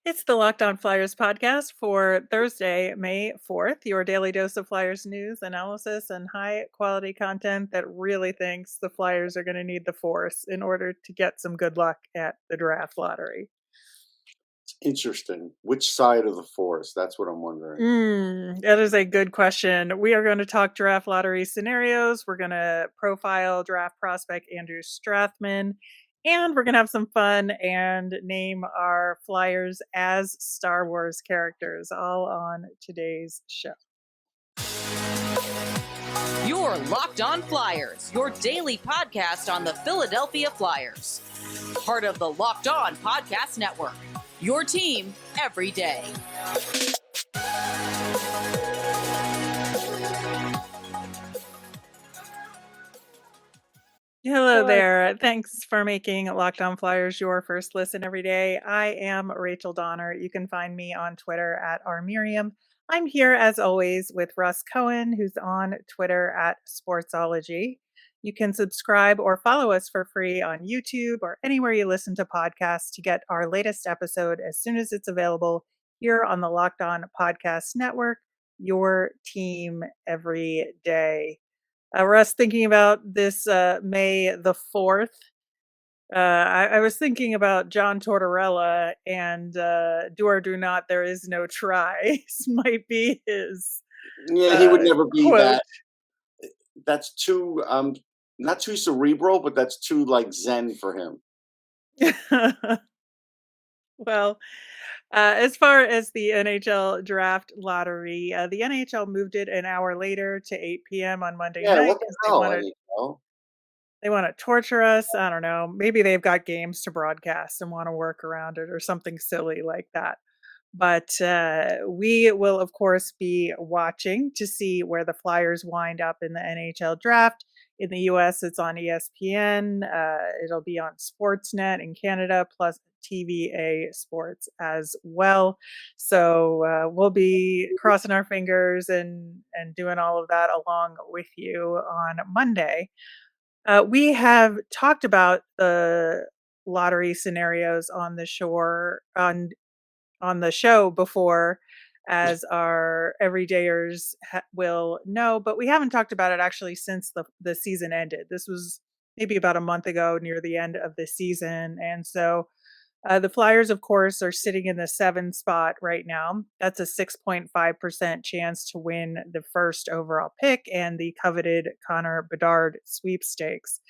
It's the Locked On Flyers podcast for Thursday, May 4th, your daily dose of Flyers news, analysis, and high quality content that really thinks the Flyers are going to need the force in order to get some good luck at the draft lottery. Interesting. Which side of the force? That's what I'm wondering. That is a good question. We are going to talk draft lottery scenarios. We're going to profile draft prospect Andrew Strathmann, and we're going to have some fun and name our Flyers as Star Wars characters, all on today's show. You're Locked On Flyers, your daily podcast on the Philadelphia Flyers. Part of the Locked On Podcast Network, your team every day. Hello there. Thanks for making Locked On Flyers your first listen every day. I am Rachel Donner. You can find me on Twitter at rmiriam. I'm here as always with Russ Cohen, who's on Twitter at Sportsology. You can subscribe or follow us for free on YouTube or anywhere you listen to podcasts to get our latest episode as soon as it's available here on the Locked On Podcast Network, your team every day. Russ, thinking about this May the 4th, I was thinking about John Tortorella and do or do not, there is no try. This might be his Yeah, he would never be quote. that. That's too not too cerebral, but that's too like Zen for him. Well, as far as the NHL Draft Lottery, the NHL moved it an hour later to 8 p.m. on Monday Yeah, night what the because hell? I mean, they want to torture us. I don't know. Maybe they've got games to broadcast and want to work around it or something silly like that. But we will, of course, be watching to see where the Flyers wind up in the NHL draft. In the US, it's on ESPN. It'll be on Sportsnet in Canada, plus TVA Sports as well. So we'll be crossing our fingers and doing all of that along with you on Monday. We have talked about the lottery scenarios on the shore on the show before, as our everydayers will know, but we haven't talked about it actually since the season ended. This was maybe about a month ago, near the end of the season, and so the Flyers, of course, are sitting in the 7 spot right now. That's a 6.5% chance to win the first overall pick and the coveted Connor Bedard sweepstakes.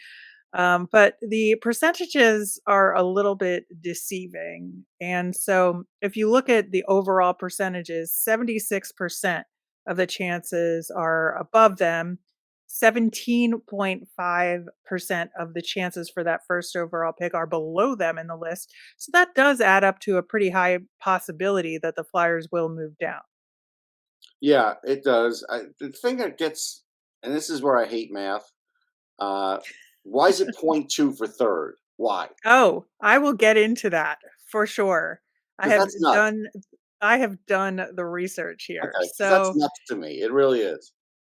But the percentages are a little bit deceiving. And so if you look at the overall percentages, 76% of the chances are above them. 17.5% of the chances for that first overall pick are below them in the list. So that does add up to a pretty high possibility that the Flyers will move down. yeah, it does. The thing that gets, and this is where I hate math. Why is it 0.2 for third? Why? Oh, I will get into that for sure. I Because have that's nuts. done I have done the research here. Okay, because that's So nuts to me. It really is.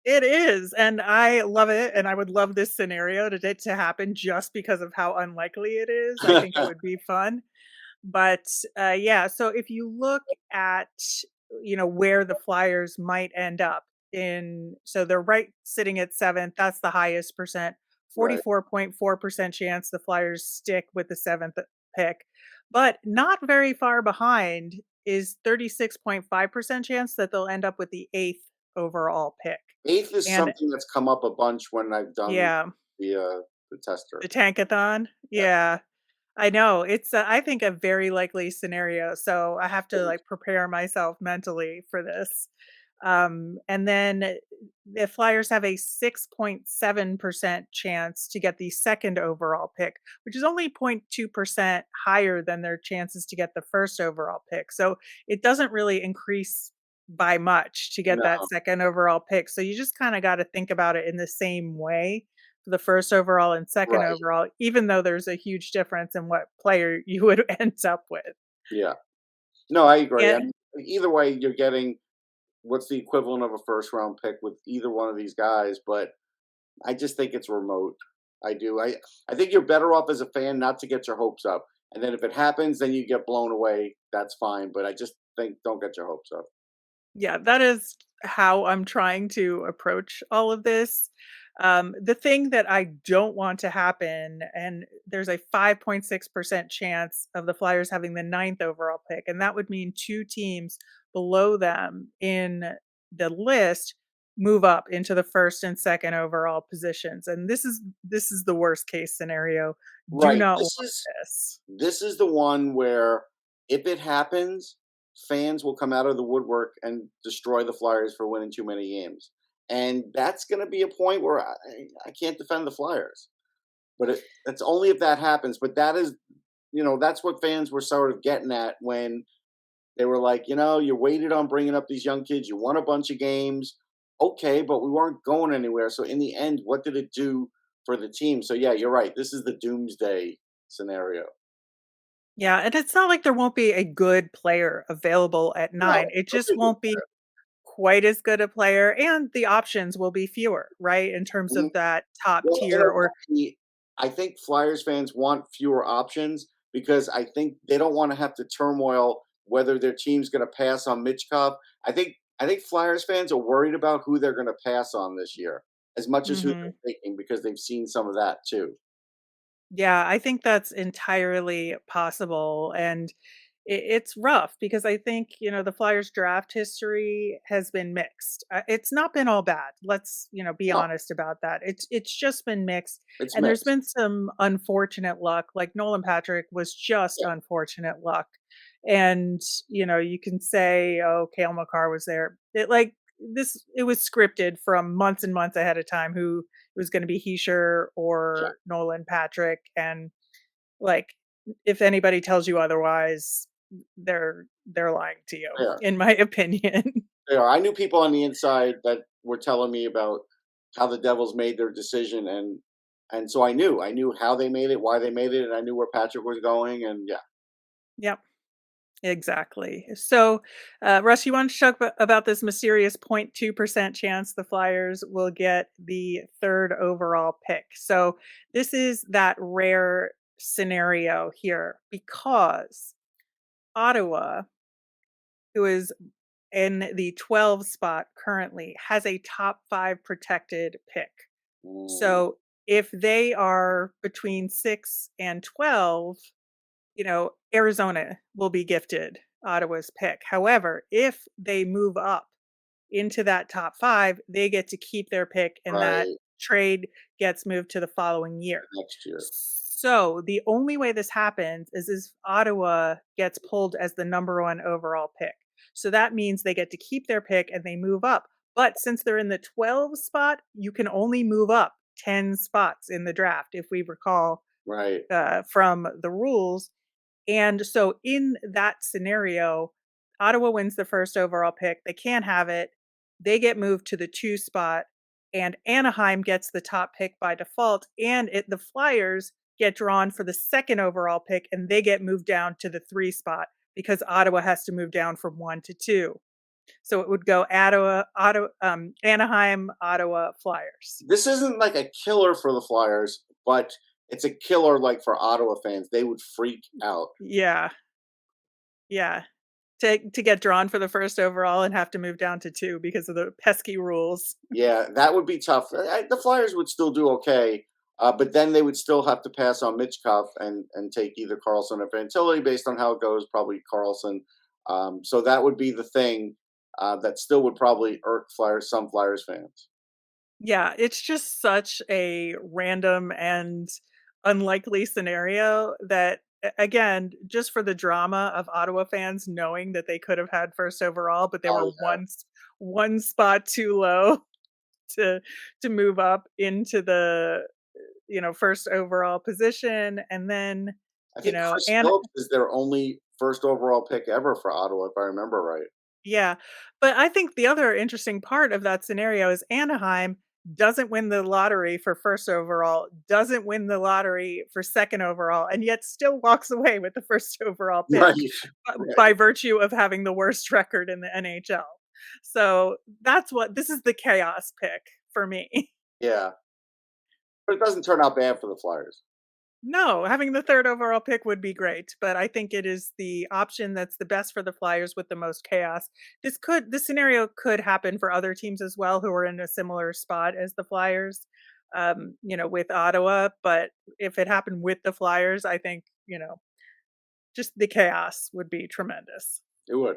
it is, and I love it, and I would love this scenario to happen just because of how unlikely it is. I think it would be fun. But yeah, so if you look at where the Flyers might end up in, so they're right sitting at 7th. That's the highest percent. Right. 44.4% chance the Flyers stick with the 7th pick, but not very far behind is 36.5% chance that they'll end up with the 8th overall pick. Eighth is And something that's come up a bunch when I've done yeah, the tester. the tankathon. Yeah. Yeah. I know. It's, I think, a very likely scenario, so I have to, like, prepare myself mentally for this. And then the Flyers have a 6.7% chance to get the second overall pick, which is only 0.2% higher than their chances to get the first overall pick. So it doesn't really increase by much to get that No. second overall pick. So you just kinda gotta think about it in the same way for the first overall and second Right. overall, even though there's a huge difference in what player you would end up with. Yeah. No, I agree. I Yeah. mean, either way, you're getting what's the equivalent of a first round pick with either one of these guys, but I just think it's remote. I do. I think you're better off as a fan not to get your hopes up And then if it happens, then you get blown away. That's fine. But I just think don't get your hopes up. Yeah, that is how I'm trying to approach all of this. The thing that I don't want to happen, and there's a 5.6% chance of the Flyers having the ninth overall pick, and that would mean two teams below them in the list move up into the first and second overall positions. And this is the worst case scenario. Do Right. not want this. This is the one where if it happens, fans will come out of the woodwork and destroy the Flyers for winning too many games. And that's going to be a point where I can't defend the Flyers. But that's only if that happens. But that is, that's what fans were sort of getting at when they were like, you waited on bringing up these young kids. You won a bunch of games. Okay, but we weren't going anywhere. So in the end, what did it do for the team? So yeah, you're right. This is the doomsday scenario. Yeah, and it's not like there won't be a good player available at No, 9. It just nobody was won't be quite as good a player, and the options will be fewer, right? In terms there. of that top Well, tier or I think Flyers fans want fewer options because I think they don't want to have to turmoil whether their team's going to pass on Mitchkov. I think Flyers fans are worried about who they're going to pass on this year as much as who Mhm. they're taking because they've seen some of that too. Yeah, I think that's entirely possible, and it's rough because I think, the Flyers draft history has been mixed. It's not been all bad. Let's, be No, honest about that. It's just been mixed, it's and there's mixed. been some unfortunate luck. Like Nolan Patrick was just Yeah, unfortunate luck, and you can say, "Oh, Cale Makar was there." It was scripted from months and months ahead of time. Who it was going to be Heischer yeah, or Nolan Patrick, and like if anybody tells you otherwise, they're lying to you, they are. in my opinion. They are. I knew people on the inside that were telling me about how the Devils made their decision, and so I knew how they made it, why they made it, and I knew where Patrick was going, and yeah. Yep, exactly. So, Russ, you want to talk about this mysterious 0.2% chance the Flyers will get the third overall pick. So, this is that rare scenario here because Ottawa, who is in the 12 spot currently, has a top 5 protected pick. Mm, So if they are between 6 and 12, Arizona will be gifted Ottawa's pick. However, if they move up into that top 5, they get to keep their pick and that right, trade gets moved to the following year. next year. So the only way this happens is if Ottawa gets pulled as the number 1 overall pick. So that means they get to keep their pick and they move up. But since they're in the 12 spot, you can only move up 10 spots in the draft, if we recall Right, from the rules. And so in that scenario, Ottawa wins the first overall pick. They can't have it. They get moved to the 2 spot, and Anaheim gets the top pick by default. And the Flyers get drawn for the second overall pick, and they get moved down to the 3 spot because Ottawa has to move down from 1 to 2. So it would go Anaheim, Ottawa, Flyers. this isn't like a killer for the Flyers, but it's a killer like for Ottawa fans. They would freak out. Yeah, yeah. To get drawn for the first overall and have to move down to 2 because of the pesky rules. Yeah, that would be tough. The Flyers would still do okay, but then they would still have to pass on Mitchkov and take either Carlson or Fantilli based on how it goes. Probably Carlson. So that would be the thing that still would probably irk some Flyers fans. Yeah, it's just such a random and unlikely scenario that again, just for the drama of Ottawa fans knowing that they could have had first overall, but they Oh were yeah, one spot too low to move up into the first overall position, and then I think Chris and Phillips is their only first overall pick ever for Ottawa, if I remember right. yeah, but I think the other interesting part of that scenario is Anaheim doesn't win the lottery for first overall, doesn't win the lottery for second overall, and yet still walks away with the first overall pick Right, right. by virtue of having the worst record in the NHL. So this is the chaos pick for me. Yeah, but it doesn't turn out bad for the Flyers. No, having the 3rd overall pick would be great, but I think it is the option that's the best for the Flyers with the most chaos. This scenario could happen for other teams as well who are in a similar spot as the Flyers, with Ottawa, but if it happened with the Flyers, I think, just the chaos would be tremendous. It would.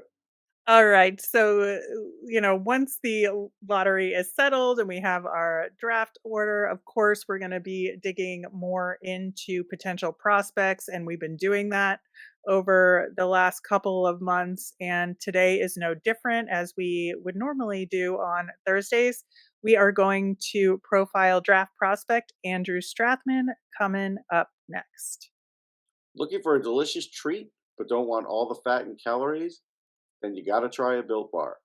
All right. So, once the lottery is settled and we have our draft order, of course, we're going to be digging more into potential prospects. And we've been doing that over the last couple of months. And today is no different as we would normally do on Thursdays. We are going to profile draft prospect Andrew Strathmann coming up next. Looking for a delicious treat, but don't want all the fat and calories? Then you got to try a Built Bar.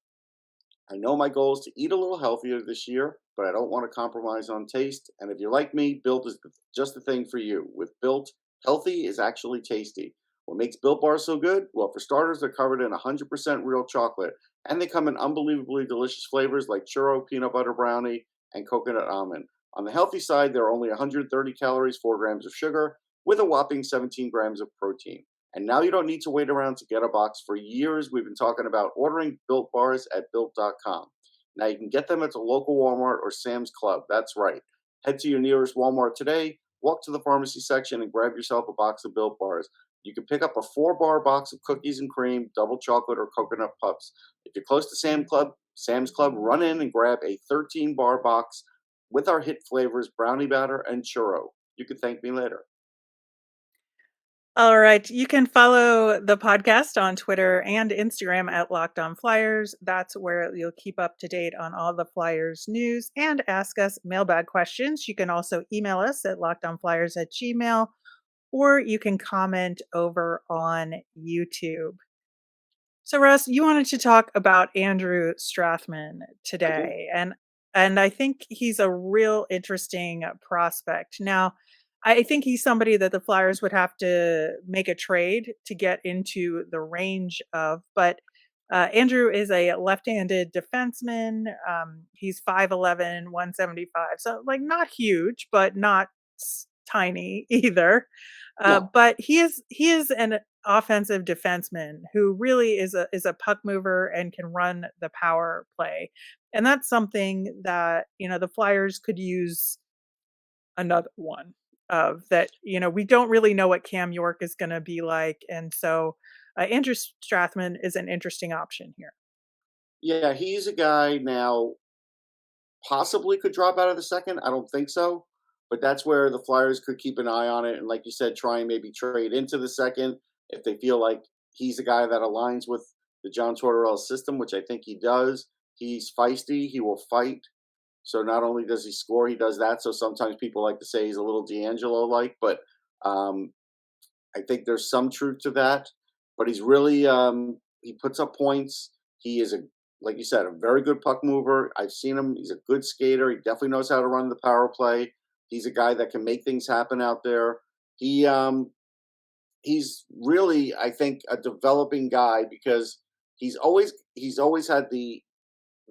I know my goal is to eat a little healthier this year, but I don't want to compromise on taste. And if you're like me, Built is just the thing for you. With Built, healthy is actually tasty. What makes Built Bars so good? Well, for starters, they're covered in 100% real chocolate, and they come in unbelievably delicious flavors like churro, peanut butter brownie, and coconut almond. On the healthy side, there are only 130 calories, 4 grams of sugar, with a whopping 17 grams of protein. And now you don't need to wait around to get a box. For years, we've been talking about ordering Built Bars at Built.com. Now you can get them at the local Walmart or Sam's Club. That's right. Head to your nearest Walmart today, walk to the pharmacy section, and grab yourself a box of Built Bars. You can pick up a 4-bar box of cookies and cream, double chocolate, or coconut puffs. If you're close to Sam's Club, run in and grab a 13-bar box with our hit flavors, brownie batter and churro. You can thank me later. All right. You can follow the podcast on Twitter and Instagram at Locked On Flyers. That's where you'll keep up to date on all the Flyers news and ask us mailbag questions. You can also email us at lockedonflyers@gmail, or you can comment over on YouTube. So Russ, you wanted to talk about Andrew Strathmann I did. today, and I think he's a real interesting prospect. Now, I think he's somebody that the Flyers would have to make a trade to get into the range of, but Andrew is a left-handed defenseman. He's 5'11", 175, so like not huge, but not tiny either. No. But he is an offensive defenseman who really is a puck mover and can run the power play. And that's something that, the Flyers could use another one of that, we don't really know what Cam York is going to be like. And so Andrew Strathmann is an interesting option here. Yeah, he's a guy now possibly could drop out of the second. I don't think so. But that's where the Flyers could keep an eye on it. And like you said, try and maybe trade into the second if they feel like he's a guy that aligns with the John Tortorella system, which I think he does. He's feisty. He will fight. So not only does he score, he does that. So sometimes people like to say he's a little D'Angelo-like, but um, I think there's some truth to that. But he's really he puts up points. He is like you said, a very good puck mover. I've seen him. He's a good skater. He definitely knows how to run the power play. He's a guy that can make things happen out there. He's really, I think, a developing guy because he's always had the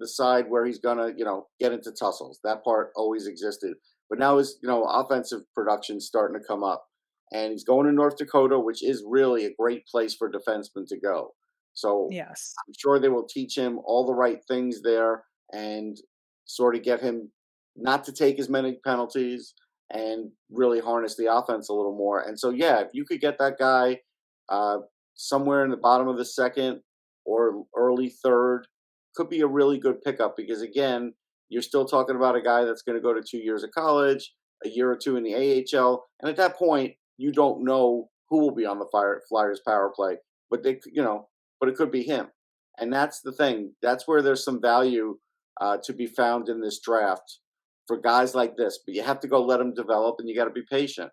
side where he's gonna, get into tussles. That part always existed. But now his, offensive production's starting to come up. And he's going to North Dakota, which is really a great place for defensemen to go. So Yes. I'm sure they will teach him all the right things there and sort of get him not to take as many penalties and really harness the offense a little more. And so, yeah, if you could get that guy uh, somewhere in the bottom of the second or early third, could be a really good pickup because, again, you're still talking about a guy that's going to go to 2 years of college, a year or two in the AHL. And at that point, you don't know who will be on the Flyers power play, but but it could be him. And that's the thing. That's where there's some value to be found in this draft for guys like this. But you have to go let them develop, and you got to be patient.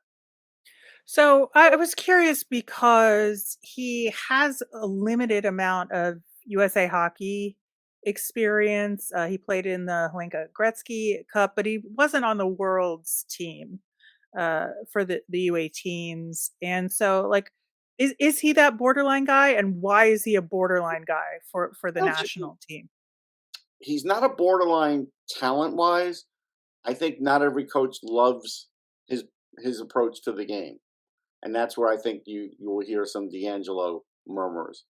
So I was curious because he has a limited amount of USA hockey experience. He played in the Hlinka Gretzky Cup, but he wasn't on the World's team for the U18s. And so, like, is he that borderline guy? And why is he a borderline guy for the I don't think national team? he's not a borderline talent wise. I think not every coach loves his his approach to the game. And that's where I think you will hear some D'Angelo murmurs.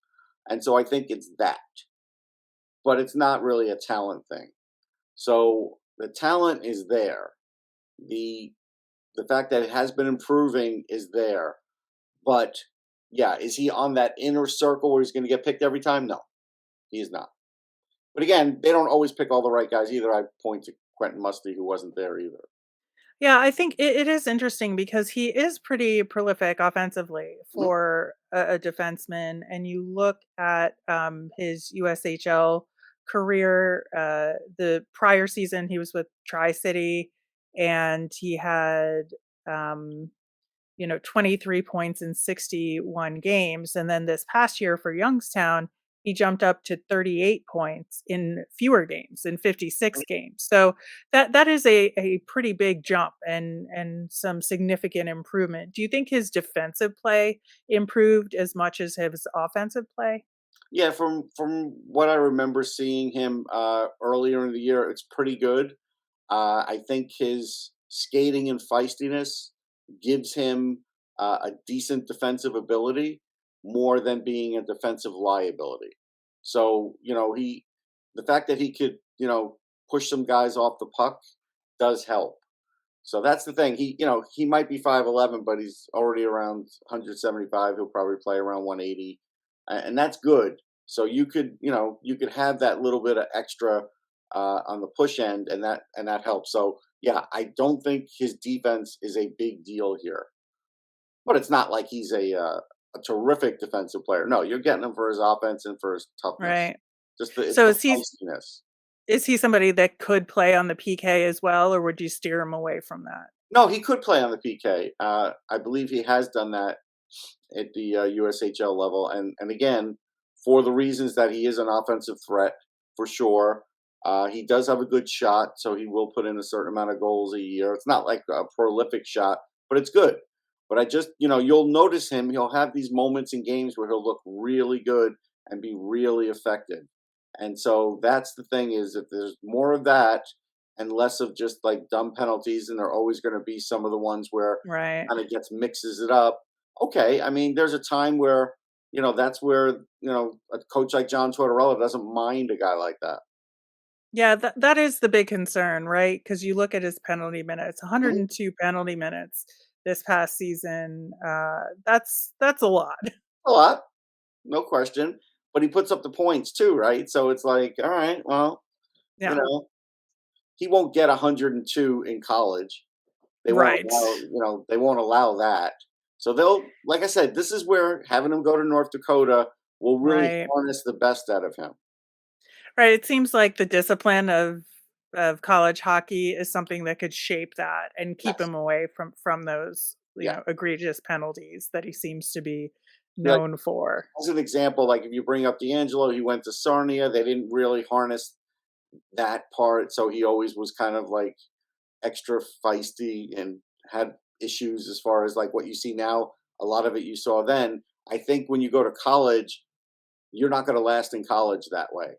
And so I think it's that, but it's not really a talent thing. So the talent is there. The the fact that it has been improving is there. But yeah, is he on that inner circle where he's going to get picked every time? No, he is not. But again, they don't always pick all the right guys either. I point to Quentin Musty, who wasn't there either. Yeah, I think it is interesting because he is pretty prolific offensively Mhm. for a defenseman. And you look at his USHL career. The prior season, he was with Tri City, and he had um, 23 points in 61 games. And then this past year for Youngstown, he jumped up to 38 points in fewer games, in 56 games. So that is a pretty big jump and some significant improvement. Do you think his defensive play improved as much as his offensive play? Yeah, from what I remember seeing him earlier in the year, it's pretty good. I think his skating and feistiness gives him a decent defensive ability more than being a defensive liability. So the fact that he could push some guys off the puck does help. So that's the thing. He might be 5'11", but he's already around 175. He'll probably play around 180, and that's good. So you could have that little bit of extra on the push end, and that helps. So yeah, I don't think his defense is a big deal here, but it's not like he's a terrific defensive player. No, you're getting him for his offense and for his toughness. Right. It's So the feistiness. is he somebody that could play on the PK as well, or would you steer him away from that? No, he could play on the PK. I believe he has done that at the USHL level, and again, for the reasons that he is an offensive threat for sure. He does have a good shot, so he will put in a certain amount of goals a year. It's not like a prolific shot, but it's good. But you'll notice him. He'll have these moments in games where he'll look really good and be really effective. And so that's the thing, is if there's more of that and less of just like dumb penalties, and there are always going to be some of the ones where Right. kind of gets mixes it up. Okay, I mean, there's a time where that's where a coach like John Tortorella doesn't mind a guy like that. Yeah, that is the big concern, right? Because you look at his penalty minutes, Mhm. 102 penalty minutes this past season. That's a lot. A lot, no question, but he puts up the points too, right? So it's like, all right, well, you Yeah. know, he won't get 102 in college. They won't Right. allow, they won't allow that. So like I said, this is where having him go to North Dakota will really Right. harness the best out of him. Right. It seems like the discipline of college hockey is something that could shape that and keep Yes. him away from those, Yeah. egregious penalties that he seems to be Like, known for. as an example, like if you bring up D'Angelo, he went to Sarnia. They didn't really harness that part, so he always was kind of like extra feisty and had issues as far as like what you see now. A lot of it you saw then. I think when you go to college, you're not going to last in college that way.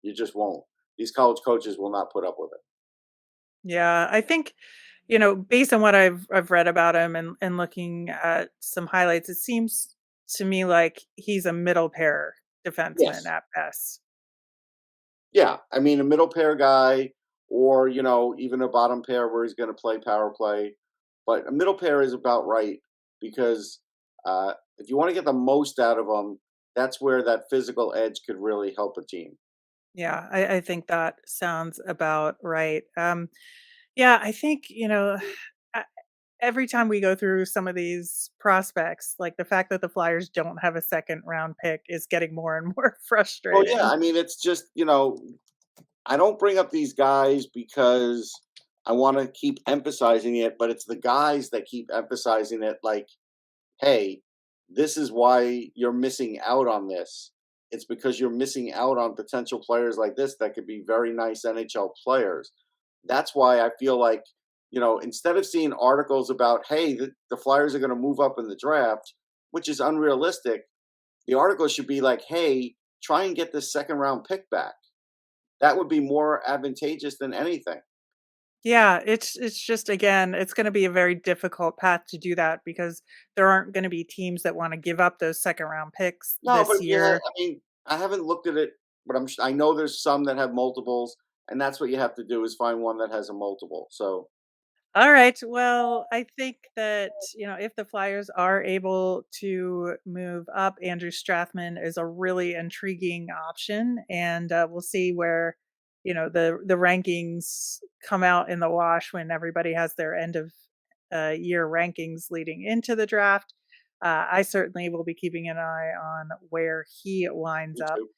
You just won't. These college coaches will not put up with it. Yeah, I think, based on what I've read about him and looking at some highlights, it seems to me like he's a middle pair defenseman Yes. at best. Yeah. I mean, a middle pair guy, or even a bottom pair where he's going to play power play. But a middle pair is about right, because if you want to get the most out of them, that's where that physical edge could really help a team. Yeah, I think that sounds about right. Yeah, I think, uh, every time we go through some of these prospects, like the fact that the Flyers don't have a second round pick is getting more and more Well, yeah, frustrating. I mean, it's just, I don't bring up these guys because I want to keep emphasizing it, but it's the guys that keep emphasizing it like, hey, this is why you're missing out on this. It's because you're missing out on potential players like this that could be very nice NHL players. That's why I feel like, instead of seeing articles about, hey, the Flyers are going to move up in the draft, which is unrealistic, the article should be like, hey, try and get this second round pick back. That would be more advantageous than anything. Yeah, it's just again, it's gonna be a very difficult path to do that because there aren't gonna be teams that wanna give up those second round picks No, but this if you have, year. I mean, I haven't looked at it, but I know there's some that have multiples, and that's what you have to do is find one that has a multiple. So All right. Well, I think that, if the Flyers are able to move up, Andrew Strathmann is a really intriguing option. And we'll see where, the rankings come out in the wash when everybody has their end of year rankings leading into the draft. I certainly will be keeping an eye on where he lines me up. too.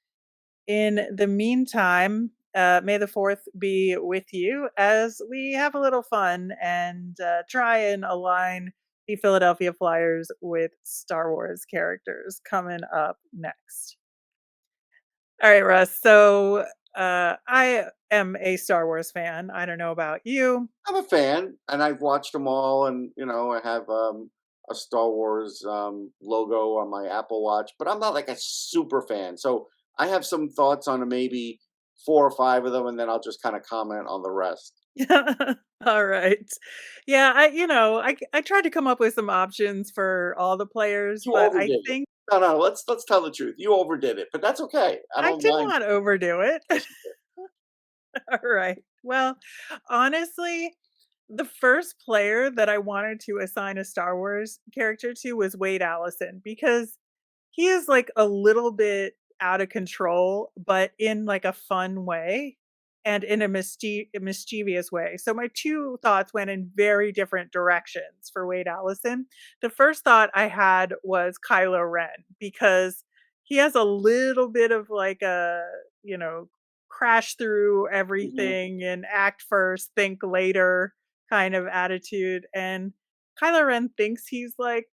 In the meantime, may the 4th be with you as we have a little fun and try and align the Philadelphia Flyers with Star Wars characters coming up next. All right, Russ. So I am a Star Wars fan. I don't know about you. I'm a fan, and I've watched them all, and I have a Star Wars logo on my Apple Watch, but I'm not like a super fan. So I have some thoughts on maybe 4 or 5 of them, and then I'll just kind of comment on the rest. All right. Yeah, I tried to come up with some options for all the players, You but I overdid it. think No, no, let's tell the truth. You overdid it, but that's okay. I I don't did mind. not overdo it. Yes, you did. All right. Well, honestly, the first player that I wanted to assign a Star Wars character to was Wade Allison because he is like a little bit out of control, but in like a fun way and in a mischievous way. So my two thoughts went in very different directions for Wade Allison. The first thought I had was Kylo Ren because he has a little bit of like a, you know, crash through Mhm. everything and act first, think later kind of attitude. And Kylo Ren thinks he's like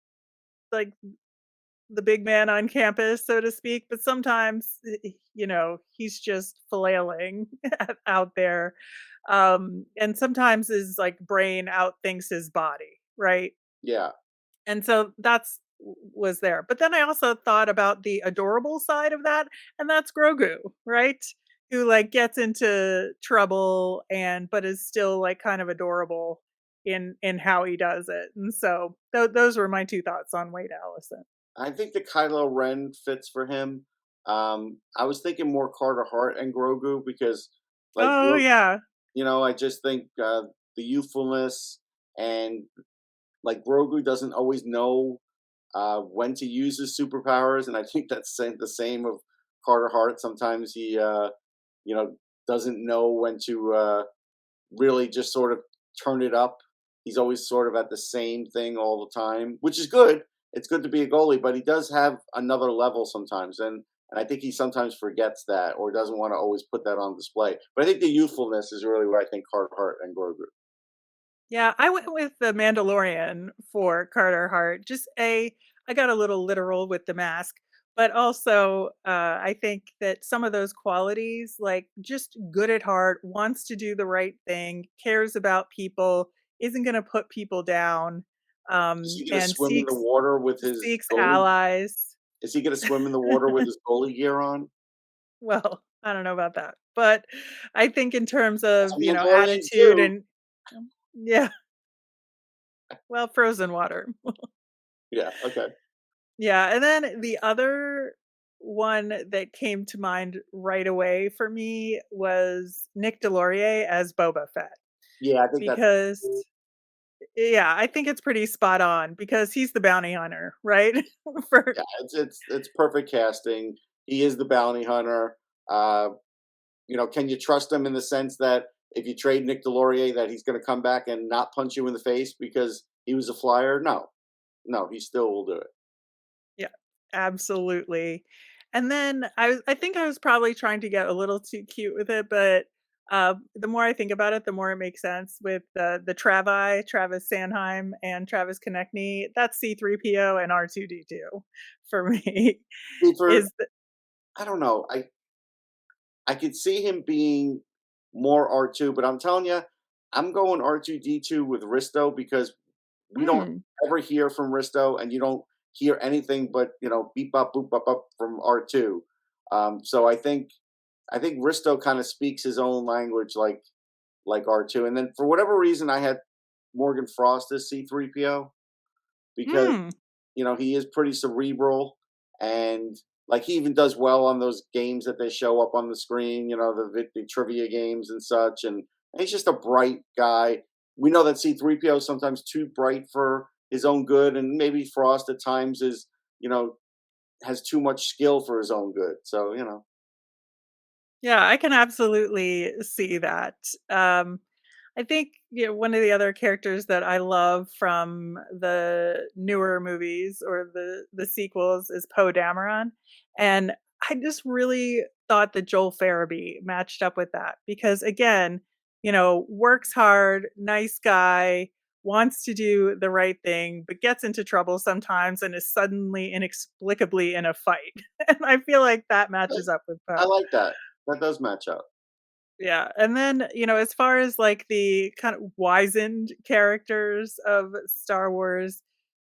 the big man on campus, so to speak, but sometimes, he's just flailing out there. And sometimes his like brain outthinks his body, right? Yeah, And so that's was there. But then I also thought about the adorable side of that, and that's Grogu, right? Who like gets into trouble and but is still like kind of adorable in how he does it. And so those were my two thoughts on Wade Allison. I think the Kylo Ren fits for him. I was thinking more Carter Hart and Grogu because, like, Oh yeah. I just think the youthfulness and like Grogu doesn't always know when to use his superpowers, and I think that's the same of Carter Hart. Sometimes he, you know, doesn't know when to really just sort of turn it up. He's always sort of at the same thing all the time, which is good. It's good to be a goalie, but he does have another level sometimes, and I think he sometimes forgets that or doesn't want to always put that on display. But I think the youthfulness is really where I think Carter Hart and Grogu. Yeah, I went with The Mandalorian for Carter Hart. I got a little literal with the mask, but also I think that some of those qualities, like just good at heart, wants to do the right thing, cares about people, isn't going to put people down, Is he going to and swim in the water with his seeks goalie? allies. Is he going to swim in the water with his goalie gear on? Well, I don't know about that, but I think in terms That's of a Mandalorian attitude too. and yeah, well, frozen water. Yeah. Okay. Yeah, and then the other one that came to mind right away for me was Nick Delorier as Boba Fett Yeah, I think that's because yeah, I think it's pretty spot on because he's the bounty hunter, right? For yeah, it's perfect casting. He is the bounty hunter. Uh, can you trust him in the sense that if you trade Nick Delorier, that he's going to come back and not punch you in the face because he was a flyer? No, no, he still will do it. yeah, absolutely. And then I think I was probably trying to get a little too cute with it, but the more I think about it, the more it makes sense with the Travis Sanheim and Travis Konechny. That's C3PO and R2D2 for me. See, for Is I don't know, I could see him being more R2, but I'm telling you, I'm going R2D2 with Risto because we don't mm, ever hear from Risto, and you don't hear anything but beep up boop up up from R2. So I think Risto kind of speaks his own language, like like R2. And then for whatever reason, I had Morgan Frost as C3PO because Mm. he is pretty cerebral, and like he even does well on those games that they show up on the screen, the trivia games and such. And he's just a bright guy. We know that C3PO is sometimes too bright for his own good, and maybe Frost at times is, has too much skill for his own good. So. Yeah, I can absolutely see that. I think, one of the other characters that I love from the newer movies or the sequels is Poe Dameron, and I just really thought that Joel Farabee matched up with that because again, works hard, nice guy, wants to do the right thing, but gets into trouble sometimes and is suddenly inexplicably in a fight. And I feel like that matches up with I Poe. like that. That does match up. Yeah, and then, as far as, like, the kind of wizened characters of Star Wars,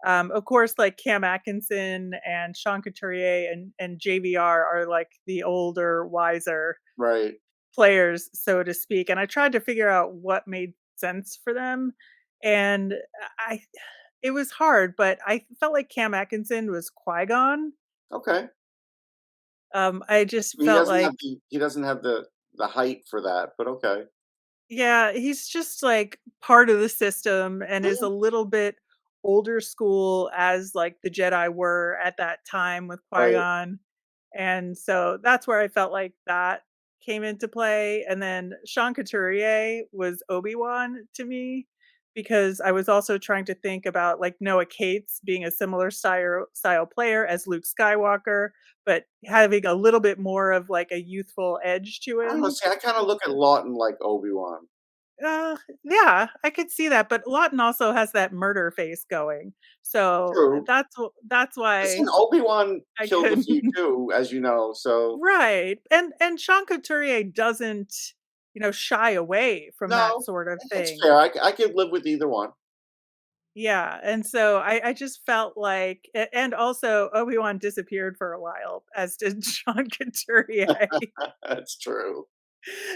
of course, like, Cam Atkinson and Sean Couturier and JVR are, like, the older, wiser Right. players, so to speak, and I tried to figure out what made sense for them, and I it was hard, but I felt like Cam Atkinson was Qui-Gon. Okay. I just He felt doesn't have like the height for that, but okay. yeah, he's just, like, part of the system and is a Mm, little bit older school as, like, the Jedi were at that time with right. Qui-Gon, and so that's where I felt like that came into play, and then Sean Couturier was Obi-Wan to me, because I was also trying to think about, like, Noah Cates being a similar style player as Luke Skywalker, but having a little bit more of, like, a youthful edge to I don't know. him. See, I kind of look at Lawton like Obi-Wan. Yeah, I could see that, but Lawton also has that murder face going, so True. that's Listen, why Obi-Wan I killed a couldn't. few too, as you know. So Right, and Sean Couturier doesn't, shy away from that no, sort of it's thing. fair. I could live with either one. Yeah, and so I just felt like and also Obi-Wan disappeared for a while, as did Sean Couturier. That's true.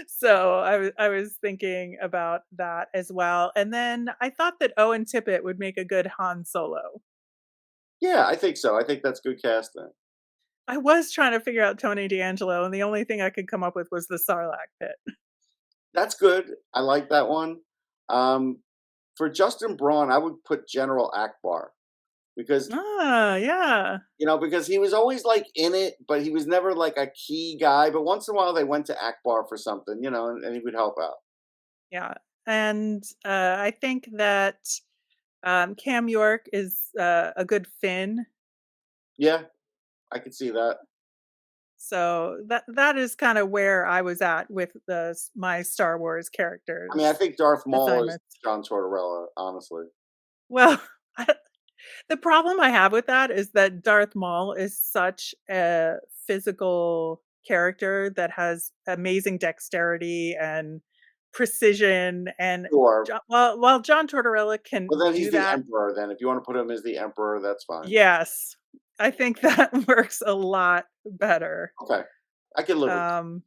So I was thinking about that as well, and then I thought that Owen Tippett would make a good Han Solo. Yeah, I think so. I think that's good casting. I was trying to figure out Tony D'Angelo, and the only thing I could come up with was the Sarlacc pit. That's good. I like that one. Um, for Justin Braun, I would put General Akbar because Ah, yeah. because he was always like in it, but he was never like a key guy. But once in a while, they went to Akbar for something, and he would help out. Yeah, and, I think that, Cam York is, a good Finn, Yeah, I could see that. so that is kinda where I was at with my Star Wars I mean, I characters think Darth Maul is assignments. John Tortorella, honestly. Well, the problem I have with that is that Darth Maul is such a physical character that has amazing dexterity and precision, and Sure. while John Tortorella can Well, then he's do the that, Emperor. Then, if you want to put him as the Emperor, that's fine. yes, I think that works a lot better. Okay, I can live with Um,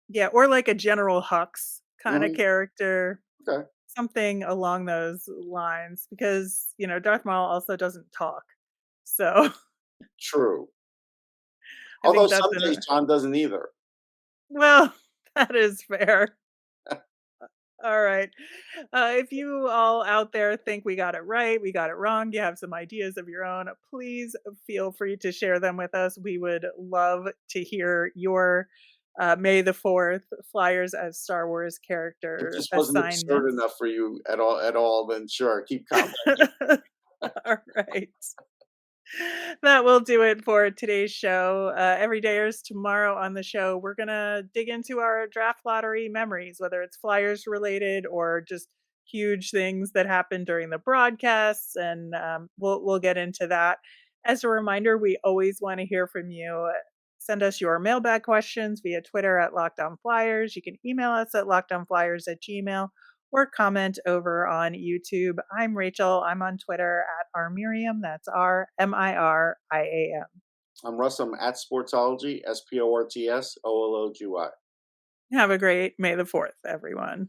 yeah, or like a General Hux that. kinda character, Okay, something along those lines, because, Darth Maul also doesn't talk. So, true. I Although think that's some an days John doesn't either. well, that is fair. All right. If you all out there think we got it right, we got it wrong, you have some ideas of your own, please feel free to share them with us. We would love to hear your May the 4th Flyers as Star Wars If character this wasn't absurd assignments. enough for you at all, then sure, keep commenting. All right. That will do it for today's show. Every day is tomorrow on the show. We're going to dig into our draft lottery memories, whether it's Flyers related or just huge things that happened during the broadcasts. And we'll get into that. As a reminder, we always want to hear from you. Send us your mailbag questions via Twitter at Locked On Flyers. You can email us at lockedonflyers@gmail or comment over on YouTube. I'm Rachel. I'm on Twitter at rmiriam. That's RMIRIAM. I'm Russ. I'm at Sportsology, SPORTSOLOGY. Have a great May the 4th, everyone.